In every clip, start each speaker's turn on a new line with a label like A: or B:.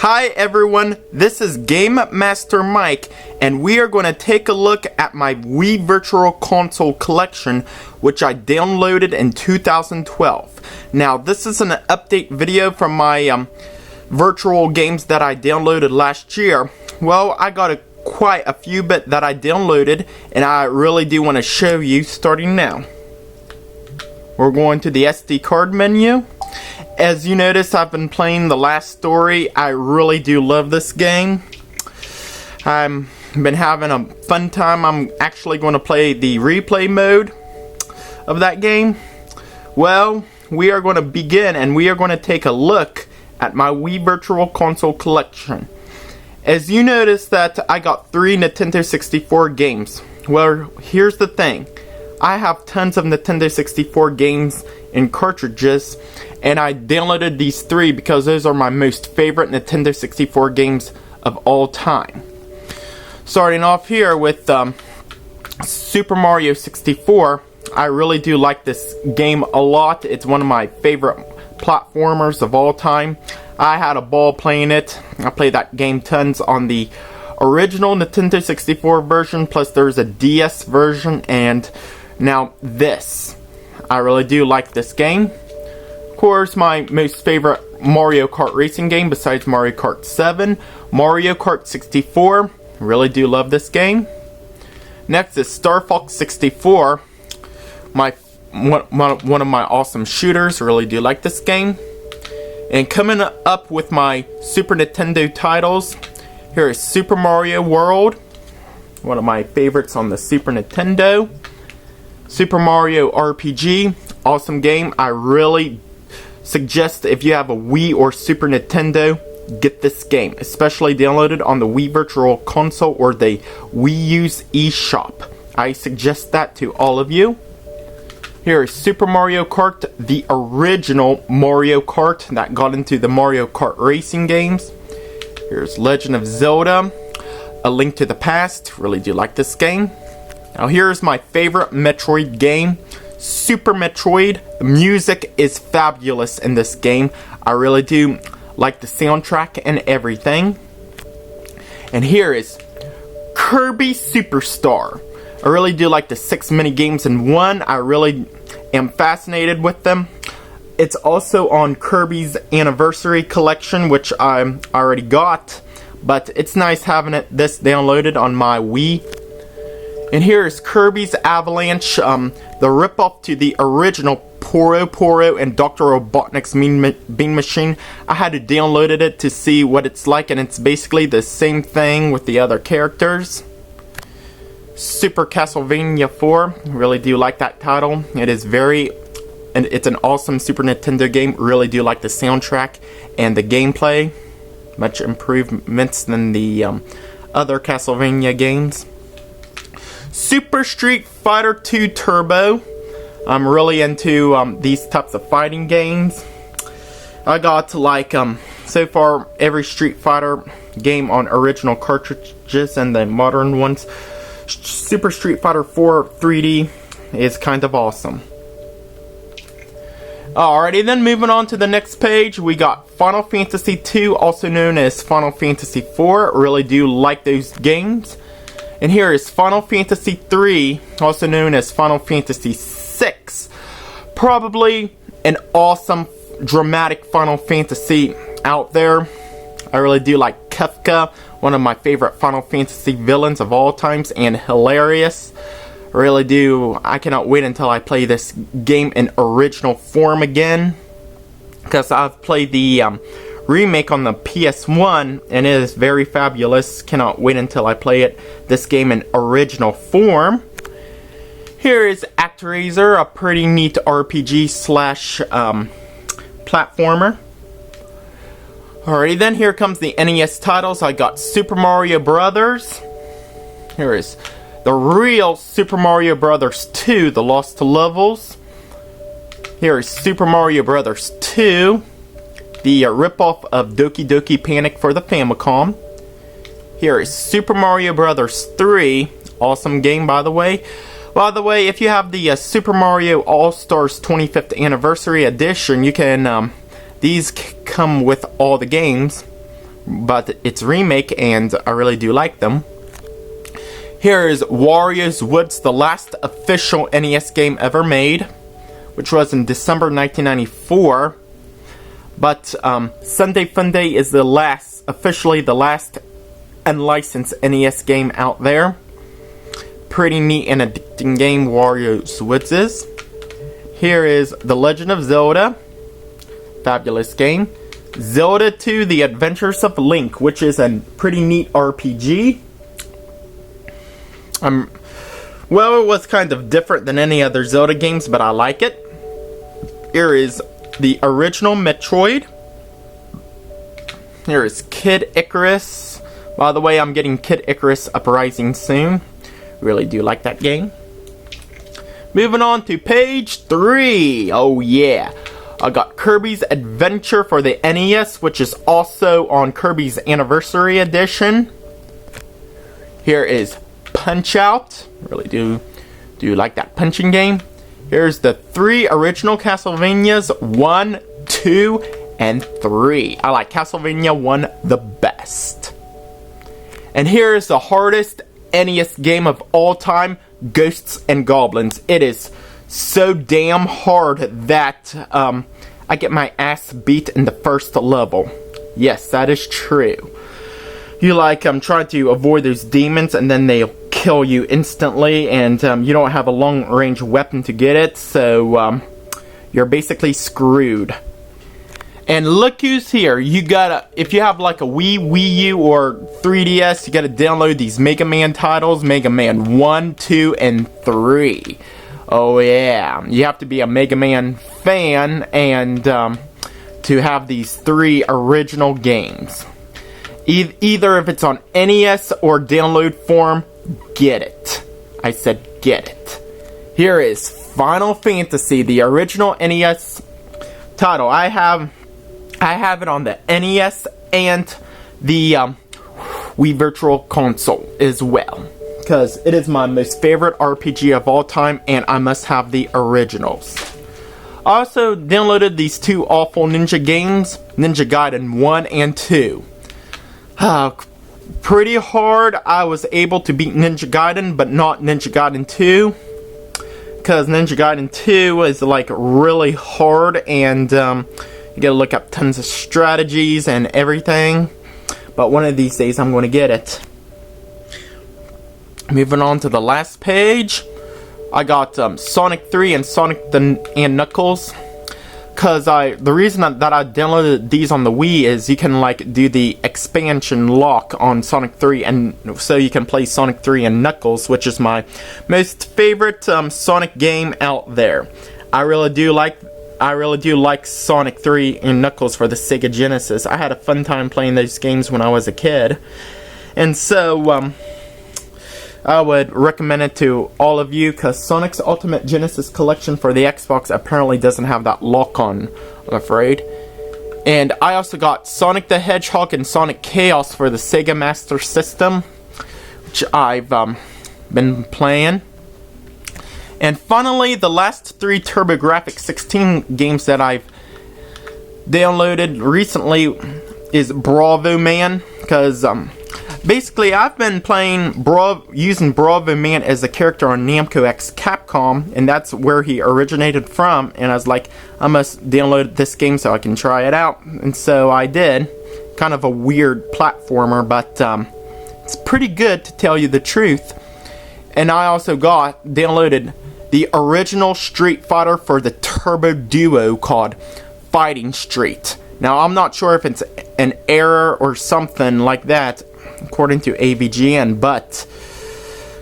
A: Hi everyone, this is Game Master Mike, and we are going to take a look at my Wii Virtual Console collection, which I downloaded in 2012. Now, this is an update video from my virtual games that I downloaded last year. Well, I got quite a few bit that I downloaded, and I really do want to show you starting now. We're going to the SD card menu. As you notice, I've been playing The Last Story. I really do love this game. I've been having a fun time. I'm actually going to play the replay mode of that game. Well, we are going to begin and we are going to take a look at my Wii Virtual Console collection. As you notice that I got 3 Nintendo 64 games. Well, here's the thing. I have tons of Nintendo 64 games in cartridges, and I downloaded these 3 because those are my most favorite Nintendo 64 games of all time. Starting off here with Super Mario 64. I really do like this game a lot. It's one of my favorite platformers of all time. I had a ball playing it. I played that game tons on the original Nintendo 64 version, plus there's a DS version, and now this. I really do like this game. Of course, my most favorite Mario Kart racing game besides Mario Kart 7, Mario Kart 64. Really do love this game. Next is Star Fox 64. One of my awesome shooters. Really do like this game. And coming up with my Super Nintendo titles, here is Super Mario World. One of my favorites on the Super Nintendo. Super Mario RPG, awesome game. I really suggest if you have a Wii or Super Nintendo, get this game, especially downloaded on the Wii Virtual Console or the Wii U's eShop. I suggest that to all of you. Here is Super Mario Kart, the original Mario Kart that got into the Mario Kart racing games. Here's Legend of Zelda, A Link to the Past. Really do like this game. Now here's my favorite Metroid game, Super Metroid. The music is fabulous in this game. I really do like the soundtrack and everything. And here is Kirby Superstar. I really do like the 6 mini games in one. I really am fascinated with them. It's also on Kirby's Anniversary Collection, which I already got. But it's nice having this downloaded on my Wii. And here is Kirby's Avalanche, the ripoff to the original Poro and Dr. Robotnik's Bean Machine. I had to download it to see what it's like, and it's basically the same thing with the other characters. Super Castlevania 4, really do like that title. It's an awesome Super Nintendo game. Really do like the soundtrack and the gameplay. Much improvements than the other Castlevania games. Super Street Fighter 2 Turbo. I'm really into these types of fighting games. I got to so far every Street Fighter game on original cartridges and the modern ones. Super Street Fighter 4 3D is kind of awesome. Alrighty, then moving on to the next page, we got Final Fantasy 2, also known as Final Fantasy 4. Really do like those games. And here is Final Fantasy 3, also known as Final Fantasy 6. Probably an awesome, dramatic Final Fantasy out there. I really do like Kefka, one of my favorite Final Fantasy villains of all times, and hilarious. I really do. I cannot wait until I play this game in original form again, because I've played the remake on the PS1 and it is very fabulous. Cannot wait until I play this game in original form. Here is ActRaiser, a pretty neat RPG slash platformer. Alrighty, then here comes the NES titles. I got Super Mario Brothers. Here is the real Super Mario Brothers 2, The Lost Levels. Here is Super Mario Brothers 2, the ripoff of Doki Doki Panic for the Famicom. Here is Super Mario Brothers 3, awesome game by the way. By the way, if you have the Super Mario All-Stars 25th Anniversary Edition, you can, these come with all the games. but it's remake, and I really do like them. Here is Wario's Woods, the last official NES game ever made, which was in December 1994. But Sunday Funday is officially the last unlicensed NES game out there. Pretty neat and addicting game Wario's Woods is. Here is The Legend of Zelda. Fabulous game. Zelda 2: The Adventures of Link, which is a pretty neat RPG. Well, it was kind of different than any other Zelda games, but I like it. Here is the original Metroid. Here is Kid Icarus. By the way, I'm getting Kid Icarus Uprising soon. Really do like that game. Moving on to page 3. Oh yeah. I got Kirby's Adventure for the NES, which is also on Kirby's Anniversary Edition. Here is Punch-Out! Really do like that punching game. Here's the 3 original Castlevanias, 1, 2, and 3. I like Castlevania 1 the best. And here is the hardest NES game of all time, Ghosts and Goblins. It is so damn hard that I get my ass beat in the first level. Yes, that is true. You try to avoid those demons, and then they'll kill you instantly, and you don't have a long-range weapon to get it, so you're basically screwed. And look who's here. If you have like a Wii U, or 3DS, you gotta download these Mega Man titles, Mega Man 1, 2, and 3. Oh yeah, you have to be a Mega Man fan, and to have these 3 original games. Either if it's on NES or download form, get it. I said get it. Here is Final Fantasy, the original NES title. I have it on the NES and the Wii Virtual Console as well, because it is my most favorite RPG of all time, and I must have the originals. I also downloaded these 2 awful ninja games, Ninja Gaiden 1 and 2. Pretty hard. I was able to beat Ninja Gaiden, but not Ninja Gaiden 2, because Ninja Gaiden 2 is like really hard, and you gotta look up tons of strategies and everything. But one of these days I'm going to get it. Moving on to the last page, I got Sonic 3 and Sonic and Knuckles. Because the reason that I downloaded these on the Wii is you can do the expansion lock on Sonic 3, and so you can play Sonic 3 and Knuckles, which is my most favorite Sonic game out there. I really do like Sonic 3 and Knuckles for the Sega Genesis. I had a fun time playing those games when I was a kid, and so I would recommend it to all of you, because Sonic's Ultimate Genesis Collection for the Xbox apparently doesn't have that lock on, I'm afraid. And I also got Sonic the Hedgehog and Sonic Chaos for the Sega Master System, which I've been playing. And finally, the last 3 TurboGrafx-16 games that I've downloaded recently is Bravo Man, because basically, I've been using Bravo Man as a character on Namco X Capcom, and that's where he originated from, and I was like, I must download this game so I can try it out, and so I did. Kind of a weird platformer, but it's pretty good to tell you the truth. And I also downloaded the original Street Fighter for the Turbo Duo called Fighting Street. Now, I'm not sure if it's an error or something like that, according to AVGN, but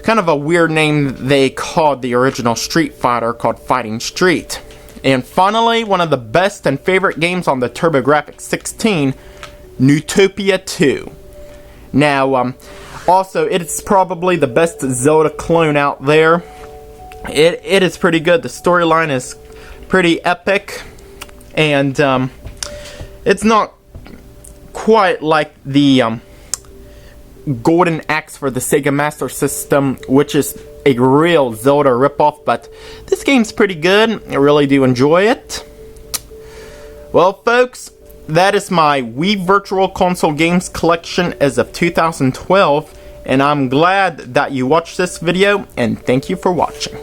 A: kind of a weird name they called the original Street Fighter, called Fighting Street. And finally, one of the best and favorite games on the TurboGrafx-16, Neutopia 2. Now, also, it's probably the best Zelda clone out there. It is pretty good. The storyline is pretty epic, and it's not quite like the Golden Axe for the Sega Master System, which is a real Zelda ripoff, but this game's pretty good. I really do enjoy it. Well, folks, that is my Wii Virtual Console games collection as of 2012, and I'm glad that you watched this video, and thank you for watching.